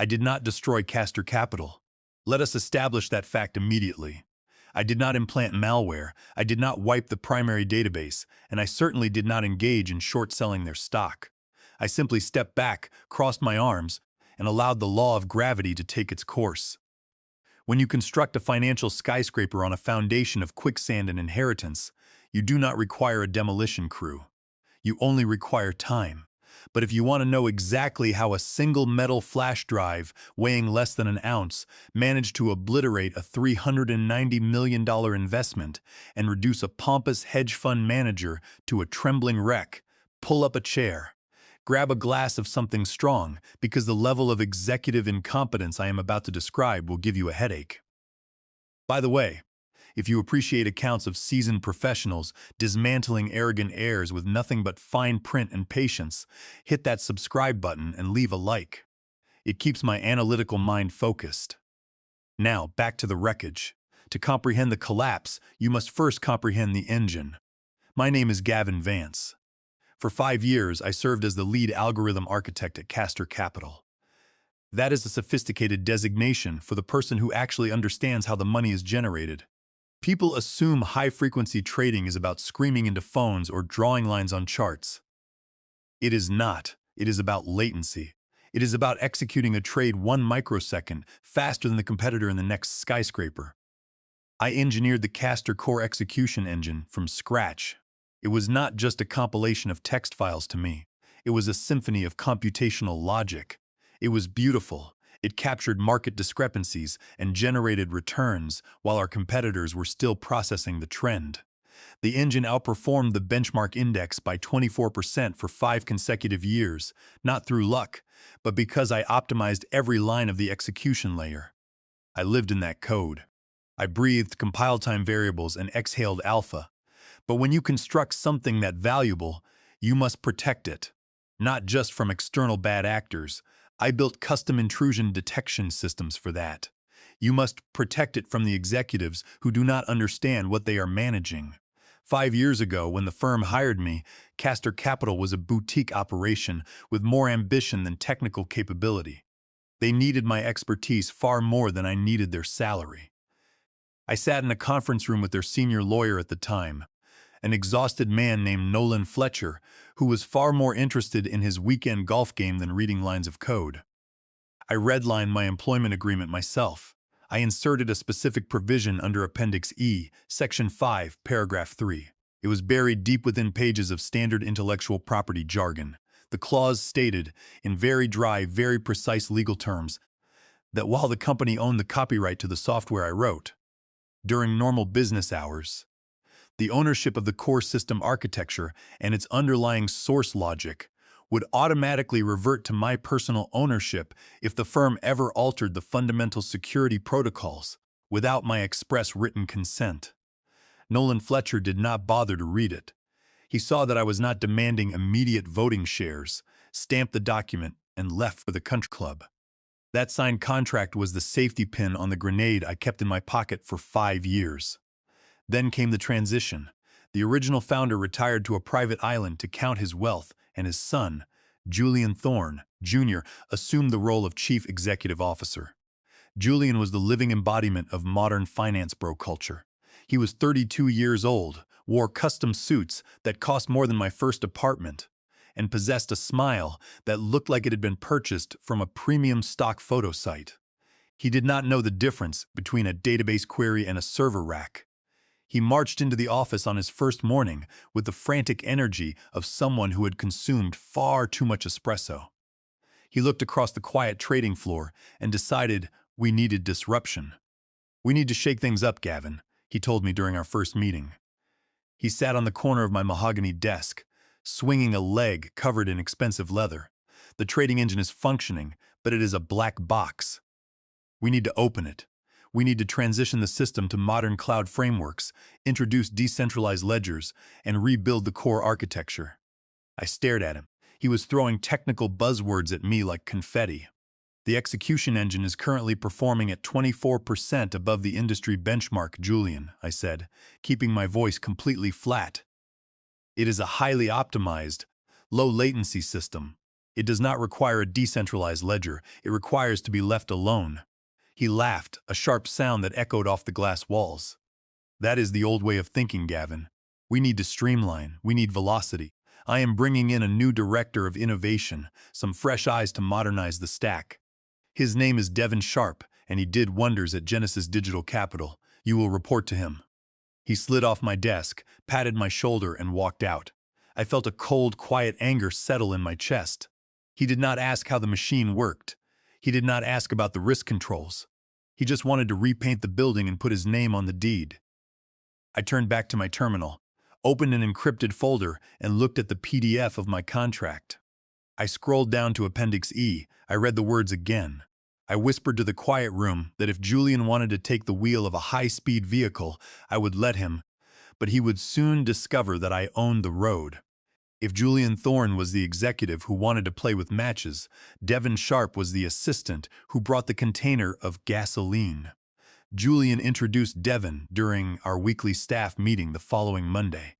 I did not destroy Castor Capital. Let us establish that fact immediately. I did not implant malware, I did not wipe the primary database, and I certainly did not engage in short-selling their stock. I simply stepped back, crossed my arms, and allowed the law of gravity to take its course. When you construct a financial skyscraper on a foundation of quicksand and inheritance, you do not require a demolition crew. You only require time. But if you want to know exactly how a single metal flash drive weighing less than an ounce managed to obliterate a $390 million investment and reduce a pompous hedge fund manager to a trembling wreck, pull up a chair. Grab a glass of something strong, because the level of executive incompetence I am about to describe will give you a headache. By the way, if you appreciate accounts of seasoned professionals dismantling arrogant heirs with nothing but fine print and patience, hit that subscribe button and leave a like. It keeps my analytical mind focused. Now, back to the wreckage. To comprehend the collapse, you must first comprehend the engine. My name is Gavin Vance. For 5 years, I served as the lead algorithm architect at Castor Capital. That is a sophisticated designation for the person who actually understands how the money is generated. People assume high-frequency trading is about screaming into phones or drawing lines on charts. It is not. It is about latency. It is about executing a trade 1 microsecond faster than the competitor in the next skyscraper. I engineered the Castor Core execution engine from scratch. It was not just a compilation of text files to me. It was a symphony of computational logic. It was beautiful. It captured market discrepancies and generated returns while our competitors were still processing the trend. The engine outperformed the benchmark index by 24% for 5 consecutive years, not through luck, but because I optimized every line of the execution layer. I lived in that code. I breathed compile time variables and exhaled alpha. But when you construct something that valuable, you must protect it, not just from external bad actors. I built custom intrusion detection systems for that. You must protect it from the executives who do not understand what they are managing. 5 years ago, when the firm hired me, Castor Capital was a boutique operation with more ambition than technical capability. They needed my expertise far more than I needed their salary. I sat in a conference room with their senior lawyer at the time, an exhausted man named Nolan Fletcher, who was far more interested in his weekend golf game than reading lines of code. I redlined my employment agreement myself. I inserted a specific provision under Appendix E, Section 5, Paragraph 3. It was buried deep within pages of standard intellectual property jargon. The clause stated, in very dry, very precise legal terms, that while the company owned the copyright to the software I wrote, during normal business hours, the ownership of the core system architecture and its underlying source logic would automatically revert to my personal ownership if the firm ever altered the fundamental security protocols without my express written consent. Nolan Fletcher did not bother to read it. He saw that I was not demanding immediate voting shares, stamped the document, and left for the country club. That signed contract was the safety pin on the grenade I kept in my pocket for 5 years. Then came the transition. The original founder retired to a private island to count his wealth, and his son, Julian Thorne, Jr., assumed the role of chief executive officer. Julian was the living embodiment of modern finance bro culture. He was 32 years old, wore custom suits that cost more than my first apartment, and possessed a smile that looked like it had been purchased from a premium stock photo site. He did not know the difference between a database query and a server rack. He marched into the office on his first morning with the frantic energy of someone who had consumed far too much espresso. He looked across the quiet trading floor and decided we needed disruption. "We need to shake things up, Gavin," he told me during our first meeting. He sat on the corner of my mahogany desk, swinging a leg covered in expensive leather. "The trading engine is functioning, but it is a black box. We need to open it. We need to transition the system to modern cloud frameworks, introduce decentralized ledgers, and rebuild the core architecture." I stared at him. He was throwing technical buzzwords at me like confetti. "The execution engine is currently performing at 24% above the industry benchmark, Julian," I said, keeping my voice completely flat. "It is a highly optimized, low-latency system. It does not require a decentralized ledger. It requires to be left alone. He laughed, a sharp sound that echoed off the glass walls. That is the old way of thinking, Gavin. We need to streamline. We need velocity. I am bringing in a new director of innovation, some fresh eyes to modernize the stack. His name is Devin Sharp, and he did wonders at Genesis Digital Capital. You will report to him. He slid off my desk, patted my shoulder, and walked out. I felt a cold, quiet anger settle in my chest. He did not ask how the machine worked. He did not ask about the risk controls. He just wanted to repaint the building and put his name on the deed. I turned back to my terminal, opened an encrypted folder, and looked at the PDF of my contract. I scrolled down to Appendix E. I read the words again. I whispered to the quiet room that if Julian wanted to take the wheel of a high-speed vehicle, I would let him, but he would soon discover that I owned the road. If Julian Thorne was the executive who wanted to play with matches, Devin Sharp was the assistant who brought the container of gasoline. Julian introduced Devin during our weekly staff meeting the following Monday.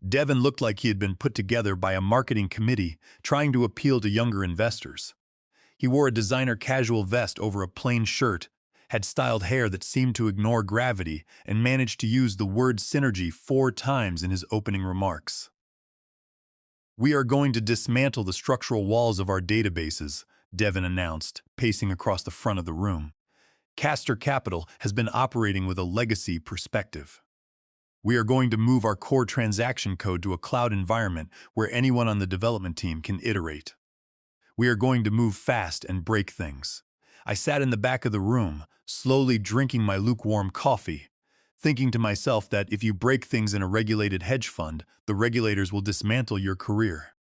Devin looked like he had been put together by a marketing committee trying to appeal to younger investors. He wore a designer casual vest over a plain shirt, had styled hair that seemed to ignore gravity, and managed to use the word synergy 4 times in his opening remarks. "We are going to dismantle the structural walls of our databases," Devin announced, pacing across the front of the room. Castor Capital has been operating with a legacy perspective. We are going to move our core transaction code to a cloud environment where anyone on the development team can iterate. We are going to move fast and break things. I sat in the back of the room, slowly drinking my lukewarm coffee, thinking to myself that if you break things in a regulated hedge fund, the regulators will dismantle your career.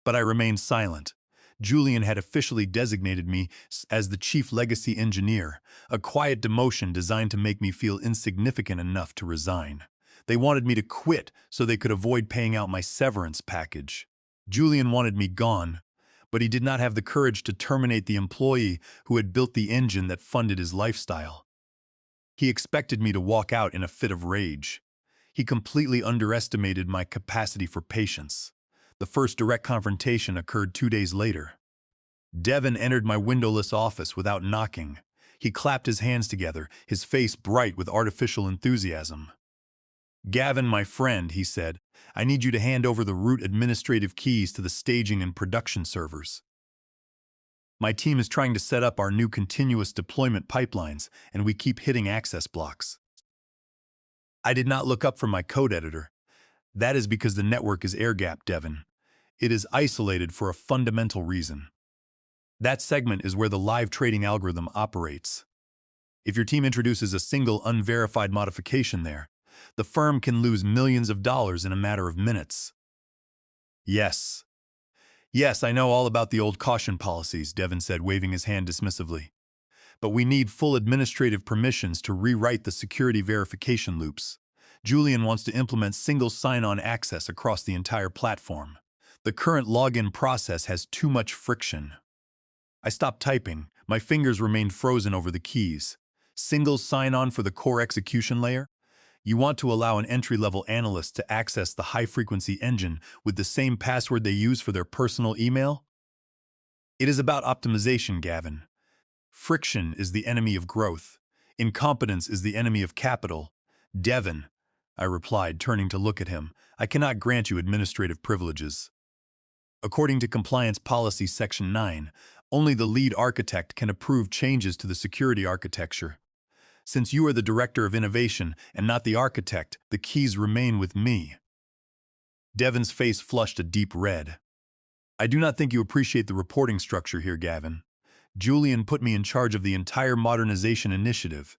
But I remained silent. Julian had officially designated me as the chief legacy engineer, a quiet demotion designed to make me feel insignificant enough to resign. They wanted me to quit so they could avoid paying out my severance package. Julian wanted me gone, but he did not have the courage to terminate the employee who had built the engine that funded his lifestyle. He expected me to walk out in a fit of rage. He completely underestimated my capacity for patience. The first direct confrontation occurred 2 days later. Devin entered my windowless office without knocking. He clapped his hands together, his face bright with artificial enthusiasm. "Gavin, my friend," he said, "I need you to hand over the root administrative keys to the staging and production servers. My team is trying to set up our new continuous deployment pipelines, and we keep hitting access blocks." I did not look up from my code editor. That is because the network is air-gapped, Devin. It is isolated for a fundamental reason. That segment is where the live trading algorithm operates. If your team introduces a single unverified modification there, the firm can lose millions of dollars in a matter of minutes. Yes, I know all about the old caution policies, Devin said, waving his hand dismissively. But we need full administrative permissions to rewrite the security verification loops. Julian wants to implement single sign-on access across the entire platform. The current login process has too much friction. I stopped typing. My fingers remained frozen over the keys. Single sign-on for the core execution layer? You want to allow an entry-level analyst to access the high-frequency engine with the same password they use for their personal email? It is about optimization, Gavin. Friction is the enemy of growth. Incompetence is the enemy of capital. Devin, I replied, turning to look at him, I cannot grant you administrative privileges. According to Compliance Policy Section 9, only the lead architect can approve changes to the security architecture. Since you are the director of innovation and not the architect, the keys remain with me. Devin's face flushed a deep red. I do not think you appreciate the reporting structure here, Gavin. Julian put me in charge of the entire modernization initiative.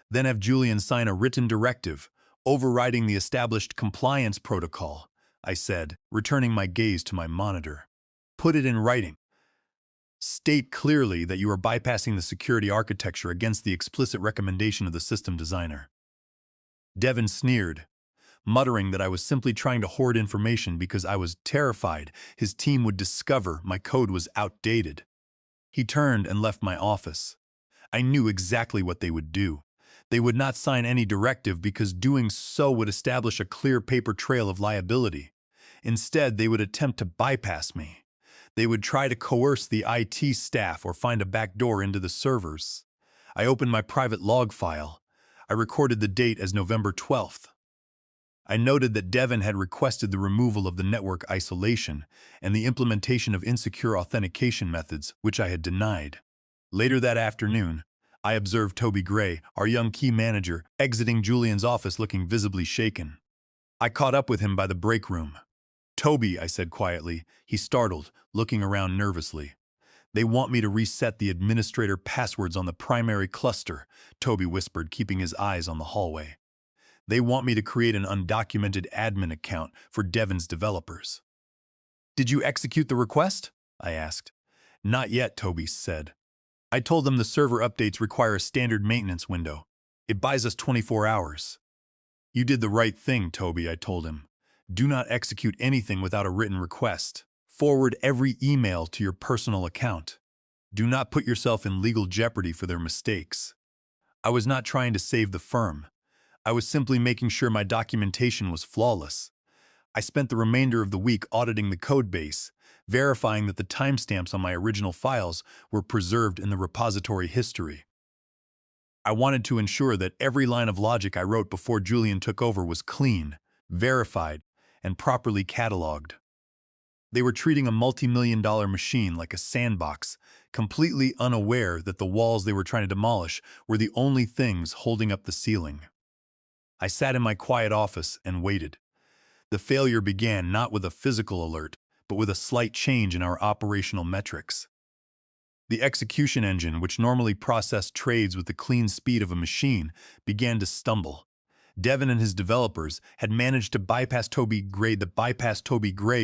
Then have Julian sign a written directive, overriding the established compliance protocol, I said, returning my gaze to my monitor. Put it in writing. State clearly that you are bypassing the security architecture against the explicit recommendation of the system designer. Devin sneered, muttering that I was simply trying to hoard information because I was terrified his team would discover my code was outdated. He turned and left my office. I knew exactly what they would do. They would not sign any directive because doing so would establish a clear paper trail of liability. Instead, they would attempt to bypass me. They would try to coerce the IT staff or find a backdoor into the servers. I opened my private log file. I recorded the date as November 12th. I noted that Devin had requested the removal of the network isolation and the implementation of insecure authentication methods, which I had denied. Later that afternoon, I observed Toby Gray, our young key manager, exiting Julian's office looking visibly shaken. I caught up with him by the break room. "Toby," I said quietly. He startled, looking around nervously. "They want me to reset the administrator passwords on the primary cluster," Toby whispered, keeping his eyes on the hallway. "They want me to create an undocumented admin account for Devin's developers." "Did you execute the request?" I asked. "Not yet," Toby said. "I told them the server updates require a standard maintenance window. It buys us 24 hours. "You did the right thing, Toby," I told him. "Do not execute anything without a written request. Forward every email to your personal account. Do not put yourself in legal jeopardy for their mistakes." I was not trying to save the firm. I was simply making sure my documentation was flawless. I spent the remainder of the week auditing the codebase, verifying that the timestamps on my original files were preserved in the repository history. I wanted to ensure that every line of logic I wrote before Julian took over was clean, verified, and properly cataloged. They were treating a multi-million-dollar machine like a sandbox, completely unaware that the walls they were trying to demolish were the only things holding up the ceiling. I sat in my quiet office and waited. The failure began not with a physical alert, but with a slight change in our operational metrics. The execution engine, which normally processed trades with the clean speed of a machine, began to stumble. Devin and his developers had managed to bypass Toby Gray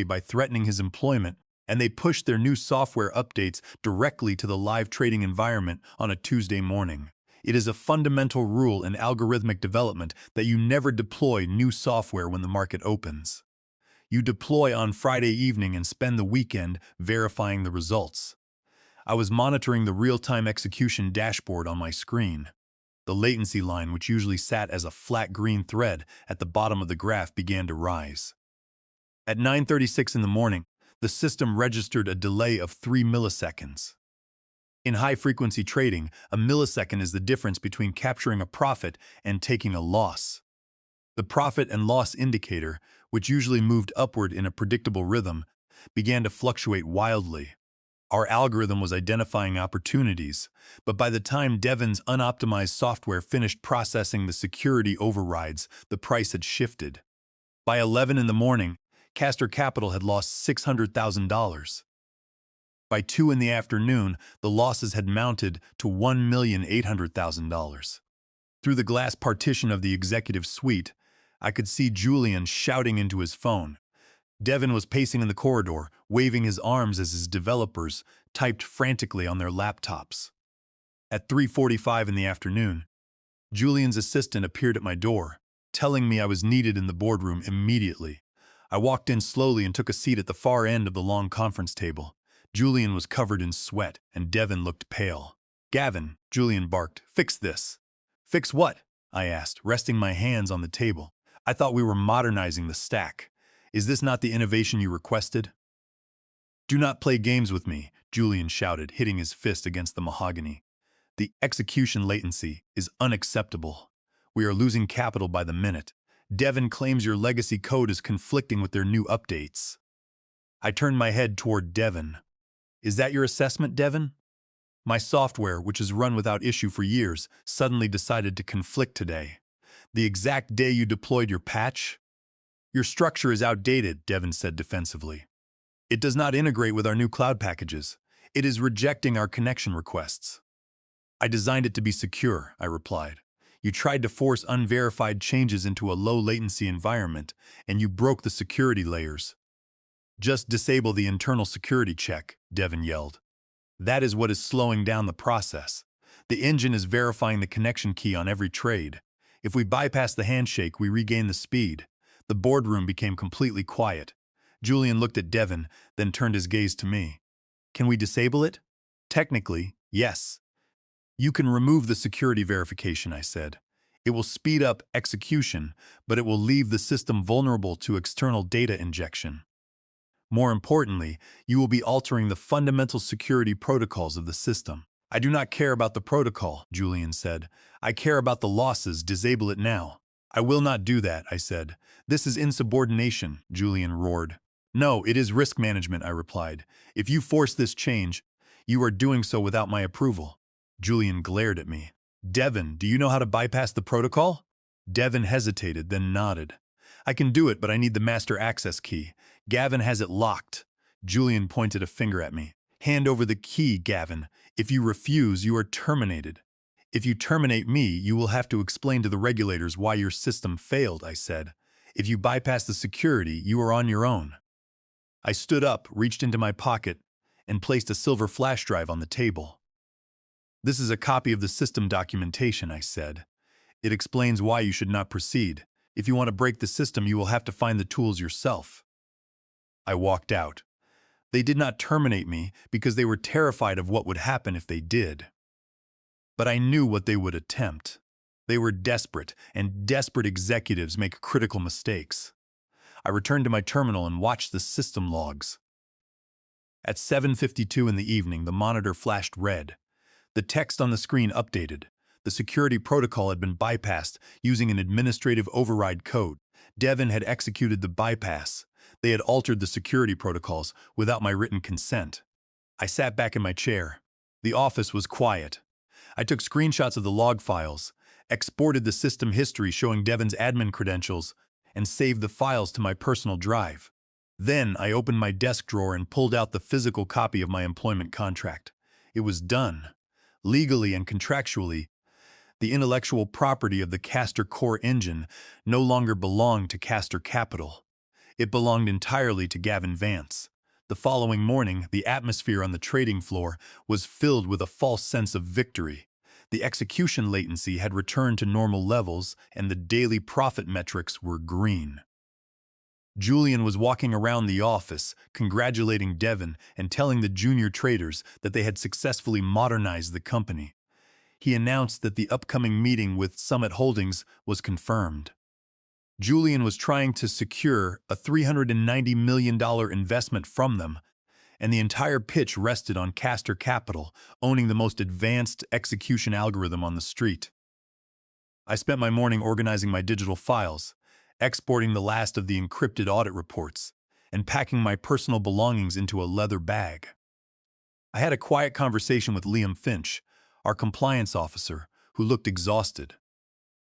by threatening his employment, and they pushed their new software updates directly to the live trading environment on a Tuesday morning. It is a fundamental rule in algorithmic development that you never deploy new software when the market opens. You deploy on Friday evening and spend the weekend verifying the results. I was monitoring the real-time execution dashboard on my screen. The latency line, which usually sat as a flat green thread at the bottom of the graph, began to rise. At 9:36 in the morning, the system registered a delay of 3 milliseconds. In high-frequency trading, a millisecond is the difference between capturing a profit and taking a loss. The profit and loss indicator, which usually moved upward in a predictable rhythm, began to fluctuate wildly. Our algorithm was identifying opportunities, but by the time Devin's unoptimized software finished processing the security overrides, the price had shifted. By 11 in the morning, Castor Capital had lost $600,000. By 2 in the afternoon, the losses had mounted to $1,800,000. Through the glass partition of the executive suite, I could see Julian shouting into his phone. Devin was pacing in the corridor, waving his arms as his developers typed frantically on their laptops. At 3:45 in the afternoon, Julian's assistant appeared at my door, telling me I was needed in the boardroom immediately. I walked in slowly and took a seat at the far end of the long conference table. Julian was covered in sweat, and Devin looked pale. "Gavin," Julian barked, "fix this." "Fix what?" I asked, resting my hands on the table. "I thought we were modernizing the stack. Is this not the innovation you requested?" "Do not play games with me," Julian shouted, hitting his fist against the mahogany. "The execution latency is unacceptable. We are losing capital by the minute. Devin claims your legacy code is conflicting with their new updates." I turned my head toward Devin. "Is that your assessment, Devin? My software, which has run without issue for years, suddenly decided to conflict today. The exact day you deployed your patch?" "Your structure is outdated," Devin said defensively. "It does not integrate with our new cloud packages. It is rejecting our connection requests." "I designed it to be secure," I replied. "You tried to force unverified changes into a low-latency environment, and you broke the security layers." "Just disable the internal security check," Devin yelled. "That is what is slowing down the process. The engine is verifying the connection key on every trade. If we bypass the handshake, we regain the speed." The boardroom became completely quiet. Julian looked at Devin, then turned his gaze to me. "Can we disable it?" "Technically, yes. You can remove the security verification," I said. "It will speed up execution, but it will leave the system vulnerable to external data injection." More importantly, you will be altering the fundamental security protocols of the system. I do not care about the protocol, Julian said. I care about the losses. Disable it now. I will not do that, I said. This is insubordination, Julian roared. No, it is risk management, I replied. If you force this change, you are doing so without my approval. Julian glared at me. Devin, do you know how to bypass the protocol? Devin hesitated, then nodded. I can do it, but I need the master access key. Gavin has it locked. Julian pointed a finger at me. Hand over the key, Gavin. If you refuse, you are terminated. If you terminate me, you will have to explain to the regulators why your system failed, I said. If you bypass the security, you are on your own. I stood up, reached into my pocket, and placed a silver flash drive on the table. This is a copy of the system documentation, I said. It explains why you should not proceed. If you want to break the system, you will have to find the tools yourself. I walked out. They did not terminate me because they were terrified of what would happen if they did. But I knew what they would attempt. They were desperate, and desperate executives make critical mistakes. I returned to my terminal and watched the system logs. At 7:52 in the evening, the monitor flashed red. The text on the screen updated. The security protocol had been bypassed using an administrative override code. Devin had executed the bypass. They had altered the security protocols without my written consent. I sat back in my chair. The office was quiet. I took screenshots of the log files, exported the system history showing Devin's admin credentials, and saved the files to my personal drive. Then I opened my desk drawer and pulled out the physical copy of my employment contract. It was done. Legally and contractually, the intellectual property of the Castor core engine no longer belonged to Castor Capital. It belonged entirely to Gavin Vance. The following morning, the atmosphere on the trading floor was filled with a false sense of victory. The execution latency had returned to normal levels, and the daily profit metrics were green. Julian was walking around the office, congratulating Devin and telling the junior traders that they had successfully modernized the company. He announced that the upcoming meeting with Summit Holdings was confirmed. Julian was trying to secure a $390 million investment from them, and the entire pitch rested on Castor Capital owning the most advanced execution algorithm on the street. I spent my morning organizing my digital files, exporting the last of the encrypted audit reports, and packing my personal belongings into a leather bag. I had a quiet conversation with Liam Finch, our compliance officer, who looked exhausted.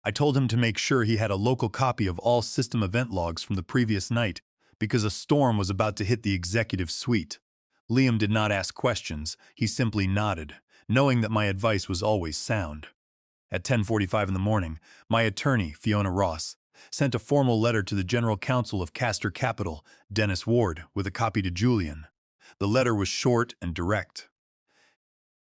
I told him to make sure he had a local copy of all system event logs from the previous night because a storm was about to hit the executive suite. Liam did not ask questions, he simply nodded, knowing that my advice was always sound. At 10:45 in the morning, my attorney, Fiona Ross, sent a formal letter to the General Counsel of Castor Capital, Dennis Ward, with a copy to Julian. The letter was short and direct.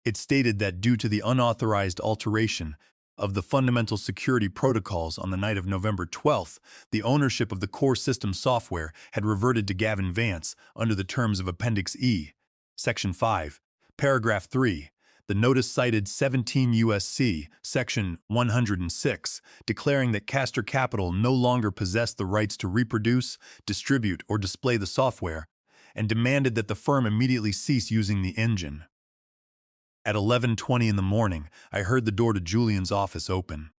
It stated that due to the unauthorized alteration of the fundamental security protocols on the night of November 12th, the ownership of the core system software had reverted to Gavin Vance under the terms of Appendix E, Section 5, Paragraph 3. The notice cited 17 U.S.C. Section 106, declaring that Castor Capital no longer possessed the rights to reproduce, distribute, or display the software, and demanded that the firm immediately cease using the engine. At 11:20 in the morning, I heard the door to Julian's office open.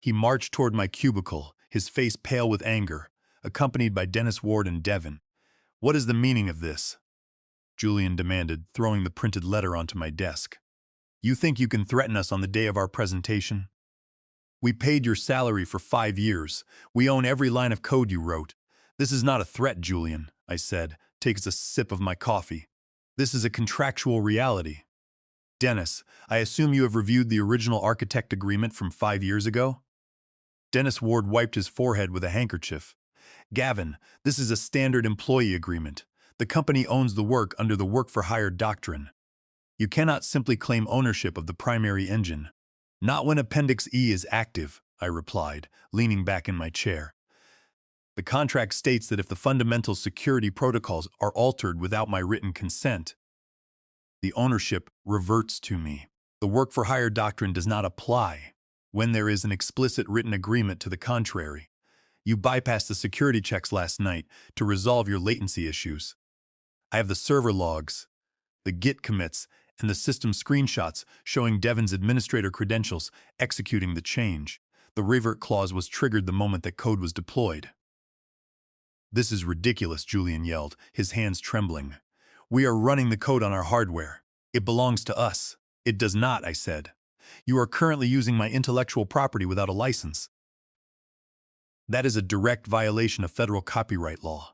He marched toward my cubicle, his face pale with anger, accompanied by Dennis Ward and Devin. "What is the meaning of this?" Julian demanded, throwing the printed letter onto my desk. "You think you can threaten us on the day of our presentation? We paid your salary for 5 years. We own every line of code you wrote. This is not a threat, Julian," I said, taking a sip of my coffee. "This is a contractual reality." "Dennis, I assume you have reviewed the original architect agreement from 5 years ago?" Dennis Ward wiped his forehead with a handkerchief. "Gavin, this is a standard employee agreement. The company owns the work under the work-for-hire doctrine. You cannot simply claim ownership of the primary engine." "Not when Appendix E is active," I replied, leaning back in my chair. "The contract states that if the fundamental security protocols are altered without my written consent, the ownership reverts to me. The work-for-hire doctrine does not apply when there is an explicit written agreement to the contrary. You bypassed the security checks last night to resolve your latency issues. I have the server logs, the Git commits, and the system screenshots showing Devon's administrator credentials executing the change. The revert clause was triggered the moment that code was deployed. "This is ridiculous," Julian yelled, his hands trembling. "We are running the code on our hardware. It belongs to us." "It does not," I said. "You are currently using my intellectual property without a license. That is a direct violation of federal copyright law.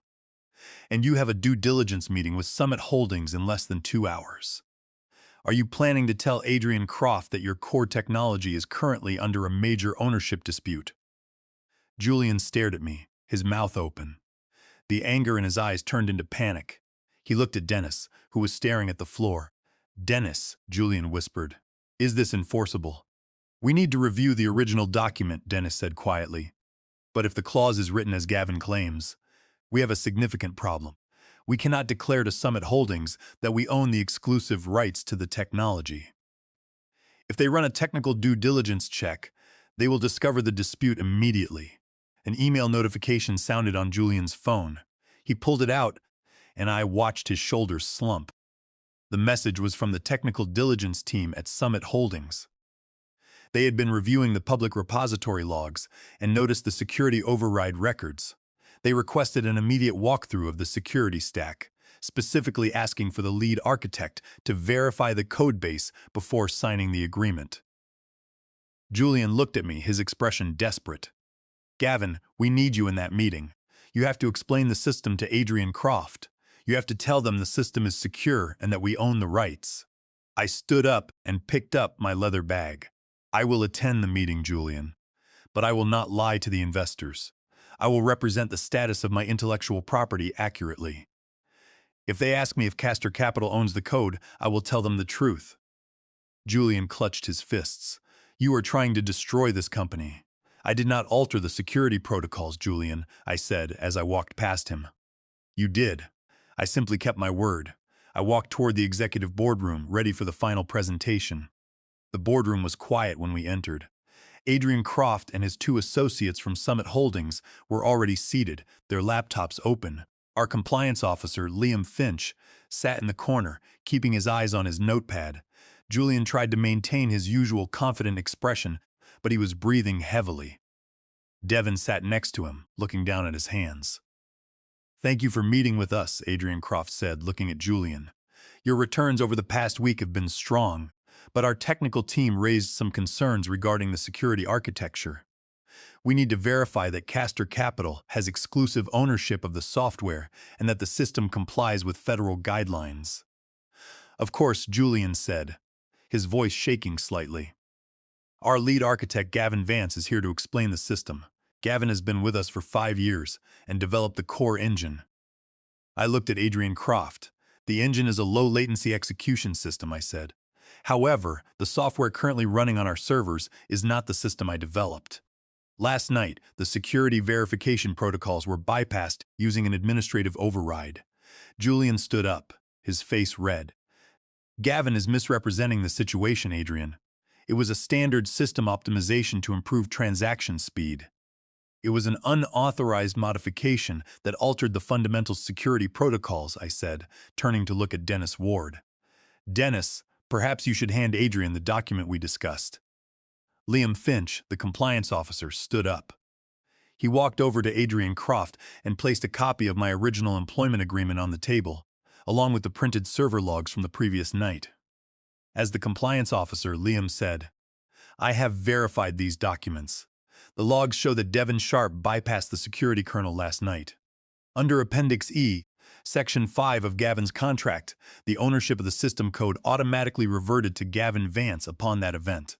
And you have a due diligence meeting with Summit Holdings in less than 2 hours. Are you planning to tell Adrian Croft that your core technology is currently under a major ownership dispute?" Julian stared at me, his mouth open. The anger in his eyes turned into panic. He looked at Dennis, who was staring at the floor. "Dennis," Julian whispered, "is this enforceable?" "We need to review the original document," Dennis said quietly. "But if the clause is written as Gavin claims, we have a significant problem. We cannot declare to Summit Holdings that we own the exclusive rights to the technology. If they run a technical due diligence check, they will discover the dispute immediately." An email notification sounded on Julian's phone. He pulled it out, and I watched his shoulders slump. The message was from the technical diligence team at Summit Holdings. They had been reviewing the public repository logs and noticed the security override records. They requested an immediate walkthrough of the security stack, specifically asking for the lead architect to verify the codebase before signing the agreement. Julian looked at me, his expression desperate. "Gavin, we need you in that meeting. You have to explain the system to Adrian Croft. You have to tell them the system is secure and that we own the rights." I stood up and picked up my leather bag. "I will attend the meeting, Julian, but I will not lie to the investors. I will represent the status of my intellectual property accurately. If they ask me if Castor Capital owns the code, I will tell them the truth." Julian clutched his fists. "You are trying to destroy this company." "I did not alter the security protocols, Julian," I said as I walked past him. "You did. I simply kept my word." I walked toward the executive boardroom, ready for the final presentation. The boardroom was quiet when we entered. Adrian Croft and his 2 associates from Summit Holdings were already seated, their laptops open. Our compliance officer, Liam Finch, sat in the corner, keeping his eyes on his notepad. Julian tried to maintain his usual confident expression, but he was breathing heavily. Devon sat next to him, looking down at his hands. "Thank you for meeting with us," Adrian Croft said, looking at Julian. "Your returns over the past week have been strong, but our technical team raised some concerns regarding the security architecture. We need to verify that Castor Capital has exclusive ownership of the software and that the system complies with federal guidelines." "Of course," Julian said, his voice shaking slightly. "Our lead architect, Gavin Vance, is here to explain the system. Gavin has been with us for 5 years and developed the core engine." I looked at Adrian Croft. "The engine is a low-latency execution system," I said. "However, the software currently running on our servers is not the system I developed. Last night, the security verification protocols were bypassed using an administrative override." Julian stood up, his face red. "Gavin is misrepresenting the situation, Adrian. It was a standard system optimization to improve transaction speed. It was an unauthorized modification that altered the fundamental security protocols," I said, turning to look at Dennis Ward. "Dennis, perhaps you should hand Adrian the document we discussed." Liam Finch, the compliance officer, stood up. He walked over to Adrian Croft and placed a copy of my original employment agreement on the table, along with the printed server logs from the previous night. As the compliance officer, Liam said, "I have verified these documents. The logs show that Devon Sharp bypassed the security kernel last night. Under Appendix E, Section 5 of Gavin's contract, the ownership of the system code automatically reverted to Gavin Vance upon that event.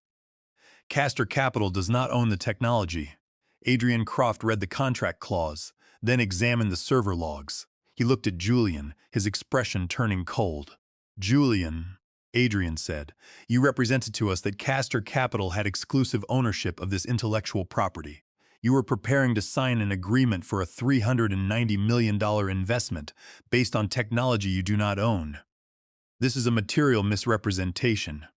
Castor Capital does not own the technology." Adrian Croft read the contract clause, then examined the server logs. He looked at Julian, his expression turning cold. "Julian," Adrian said, "you represented to us that Castor Capital had exclusive ownership of this intellectual property. You were preparing to sign an agreement for a $390 million investment based on technology you do not own. This is a material misrepresentation."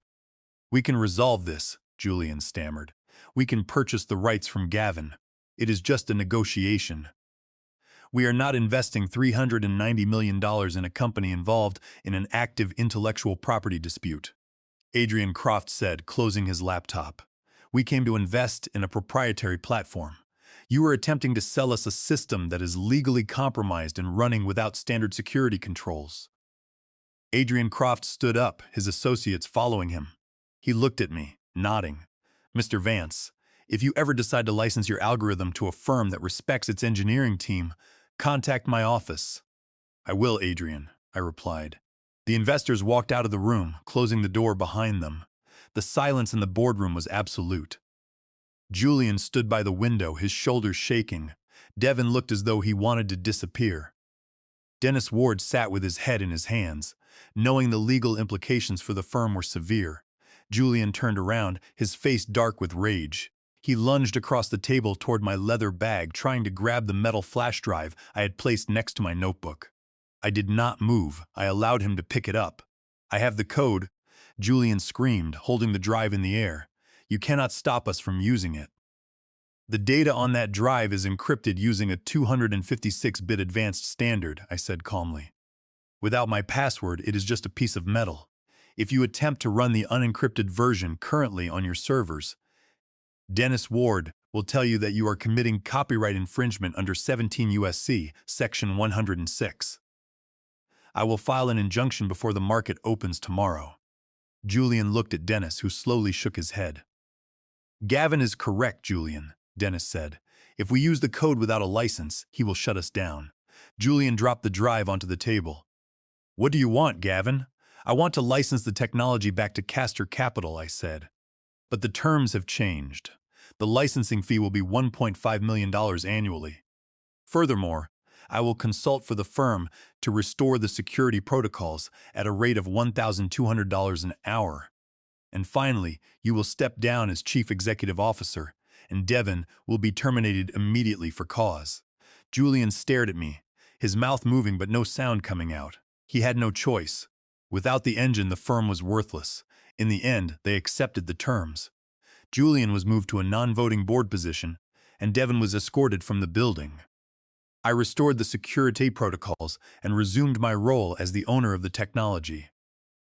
"We can resolve this," Julian stammered. "We can purchase the rights from Gavin. It is just a negotiation." We are not investing $390 million in a company involved in an active intellectual property dispute, Adrian Croft said, closing his laptop. We came to invest in a proprietary platform. You are attempting to sell us a system that is legally compromised and running without standard security controls. Adrian Croft stood up, his associates following him. He looked at me, nodding. Mr. Vance, if you ever decide to license your algorithm to a firm that respects its engineering team, contact my office. I will, Adrian, I replied. The investors walked out of the room, closing the door behind them. The silence in the boardroom was absolute. Julian stood by the window, his shoulders shaking. Devin looked as though he wanted to disappear. Dennis Ward sat with his head in his hands, knowing the legal implications for the firm were severe. Julian turned around, his face dark with rage. He lunged across the table toward my leather bag, trying to grab the metal flash drive I had placed next to my notebook. I did not move. I allowed him to pick it up. I have the code, Julian screamed, holding the drive in the air. You cannot stop us from using it. The data on that drive is encrypted using a 256-bit advanced standard, I said calmly. Without my password, it is just a piece of metal. If you attempt to run the unencrypted version currently on your servers, Dennis Ward will tell you that you are committing copyright infringement under 17 U.S.C. Section 106. I will file an injunction before the market opens tomorrow. Julian looked at Dennis, who slowly shook his head. Gavin is correct, Julian, Dennis said. If we use the code without a license, he will shut us down. Julian dropped the drive onto the table. What do you want, Gavin? I want to license the technology back to Castor Capital, I said. But the terms have changed. The licensing fee will be $1.5 million annually. Furthermore, I will consult for the firm to restore the security protocols at a rate of $1,200 an hour. And finally, you will step down as chief executive officer, and Devin will be terminated immediately for cause. Julian stared at me, his mouth moving but no sound coming out. He had no choice. Without the engine, the firm was worthless. In the end, they accepted the terms. Julian was moved to a non-voting board position, and Devin was escorted from the building. I restored the security protocols and resumed my role as the owner of the technology.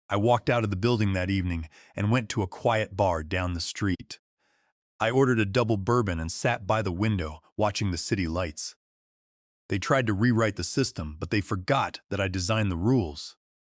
I walked out of the building that evening and went to a quiet bar down the street. I ordered a double bourbon and sat by the window, watching the city lights. They tried to rewrite the system, but they forgot that I designed the rules.